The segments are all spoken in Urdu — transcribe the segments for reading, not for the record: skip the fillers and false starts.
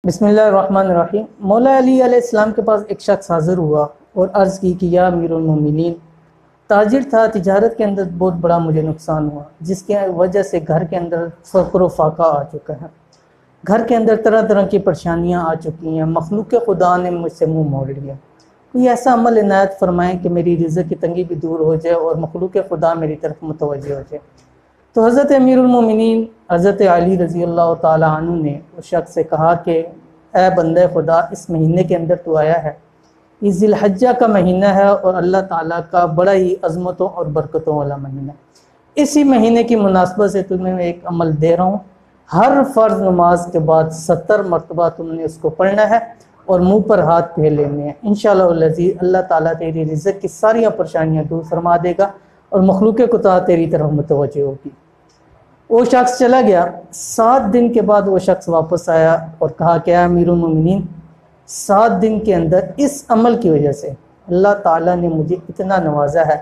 بسم اللہ الرحمن الرحیم۔ مولا علی علیہ السلام کے پاس ایک شخص حاضر ہوا اور عرض کی کہ یا امیر المومنین، تاجر تھا، تجارت کے اندر بہت بڑا مجھے نقصان ہوا، جس کی وجہ سے گھر کے اندر فقر و فاقہ آ چکا ہے، گھر کے اندر طرح طرح کی پریشانیاں آ چکی ہیں، مخلوق خدا نے مجھ سے منہ موڑ لیا۔ کوئی ایسا عمل عنایت فرمائیں کہ میری رزق کی تنگی بھی دور ہو جائے اور مخلوق خدا میری طرف متوجہ ہو جائے۔ تو حضرت امیر المومنین حضرت علی رضی اللہ تعالیٰ عنہ نے اس شخص سے کہا کہ اے بندہ خدا، اس مہینے کے اندر تو آیا ہے، یہ ذی الحجہ کا مہینہ ہے اور اللہ تعالیٰ کا بڑا ہی عظمتوں اور برکتوں والا مہینہ ہے۔ اسی مہینے کی مناسبت سے تمہیں میں ایک عمل دے رہا ہوں، ہر فرض نماز کے بعد 70 مرتبہ تم نے اس کو پڑھنا ہے اور منہ پر ہاتھ پھیر لینے ہیں۔ انشاءاللہ العزیز اللہ تعالیٰ تیری رزق کی ساری پریشانیاں دور فرما دے گا اور مخلوق خدا تیری طرف متوجہ ہوگی۔ وہ شخص چلا گیا۔ 7 دن کے بعد وہ شخص واپس آیا اور کہا کہ اے امیر المومنین، 7 دن کے اندر اس عمل کی وجہ سے اللہ تعالیٰ نے مجھے اتنا نوازا ہے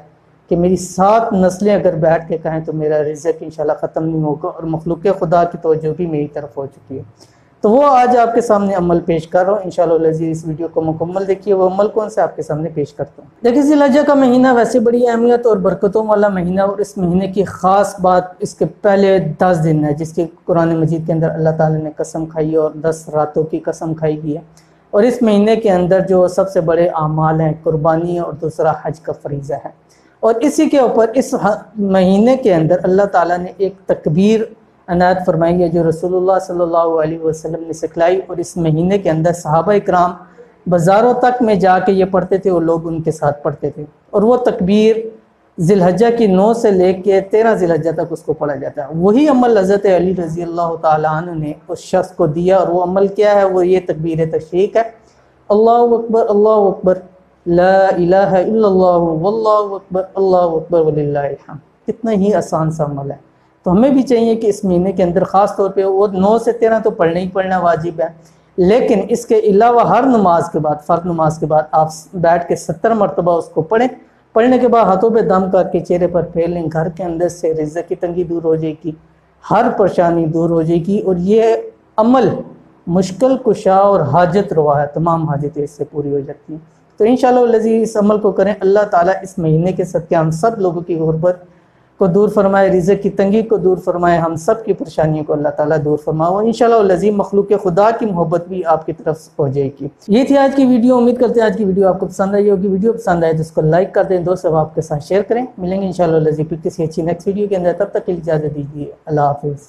کہ میری 7 نسلیں اگر بیٹھ کے کہیں تو میرا رزق انشاءاللہ ختم نہیں ہوگا اور مخلوق خدا کی توجہ بھی میری طرف ہو چکی ہے۔ تو وہ آج آپ کے سامنے عمل پیش کر رہا ہوں۔ انشاءاللہ العزیز اس ویڈیو کو مکمل دیکھیے، وہ عمل کون سے آپ کے سامنے پیش کرتا ہوں۔ دیکھیے، ذی الحجہ کا مہینہ ویسے بڑی اہمیت اور برکتوں والا مہینہ، اور اس مہینے کی خاص بات اس کے پہلے 10 دن ہے، جس کی قرآن مجید کے اندر اللہ تعالیٰ نے قسم کھائی ہے اور 10 راتوں کی قسم کھائی گئی ہے۔ اور اس مہینے کے اندر جو سب سے بڑے اعمال ہیں، قربانی اور دوسرا حج کا فریضہ ہے۔ اور اسی کے اوپر اس مہینے کے اندر اللہ تعالیٰ نے ایک تکبیر عنایت فرمائی ہے جو رسول اللہ صلی اللہ علیہ وسلم نے سکھلائی، اور اس مہینے کے اندر صحابہ اکرام بازاروں تک میں جا کے یہ پڑھتے تھے اور لوگ ان کے ساتھ پڑھتے تھے، اور وہ تکبیر ذی الحجہ کی 9 سے لے کے 13 ذی الحجہ تک اس کو پڑھا جاتا ہے۔ وہی عمل حضرت علی رضی اللہ تعالیٰ عنہ نے اس شخص کو دیا، اور وہ عمل کیا ہے؟ وہ یہ تکبیر تشریق ہے، اللہ اکبر لا الہ الا اللہ واللہ اکبر وللہ الحمد۔ کتنا ہی آسان سا عمل ہے۔ تو ہمیں بھی چاہیے کہ اس مہینے کے اندر خاص طور پہ وہ 9 سے 13 تو پڑھنا ہی پڑھنا واجب ہے، لیکن اس کے علاوہ ہر نماز کے بعد، فرض نماز کے بعد آپ بیٹھ کے 70 مرتبہ اس کو پڑھیں۔ پڑھنے کے بعد ہاتھوں پہ دم کر کے چہرے پر پھیر لیں، گھر کے اندر سے رزق کی تنگی دور ہو جائے گی، ہر پریشانی دور ہو جائے گی، اور یہ عمل مشکل کشا اور حاجت روا ہے، تمام حاجتیں اس سے پوری ہو جاتی ہیں۔ تو انشاءاللہ الذی اس عمل کو کریں، اللہ تعالیٰ اس مہینے کے صدقے ہم سب لوگوں کی غربت کو دور فرمائے، رزق کی تنگی کو دور فرمائے، ہم سب کی پریشانیوں کو اللہ تعالیٰ دور فرمائے، اور انشاءاللہ العزیز مخلوق خدا کی محبت بھی آپ کی طرف ہو جائے گی۔ یہ تھی آج کی ویڈیو۔ امید کرتے ہیں آج کی ویڈیو آپ کو پسند آئی ہوگی۔ ویڈیو پسند آئے تو اس کو لائک کر دیں، دوستوں آپ کے ساتھ شیئر کریں۔ ملیں گے انشاءاللہ العزیز پھر کسی اچھی نیکسٹ ویڈیو کے اندر، تب تک کے لیے اجازت دیجیے، اللہ حافظ۔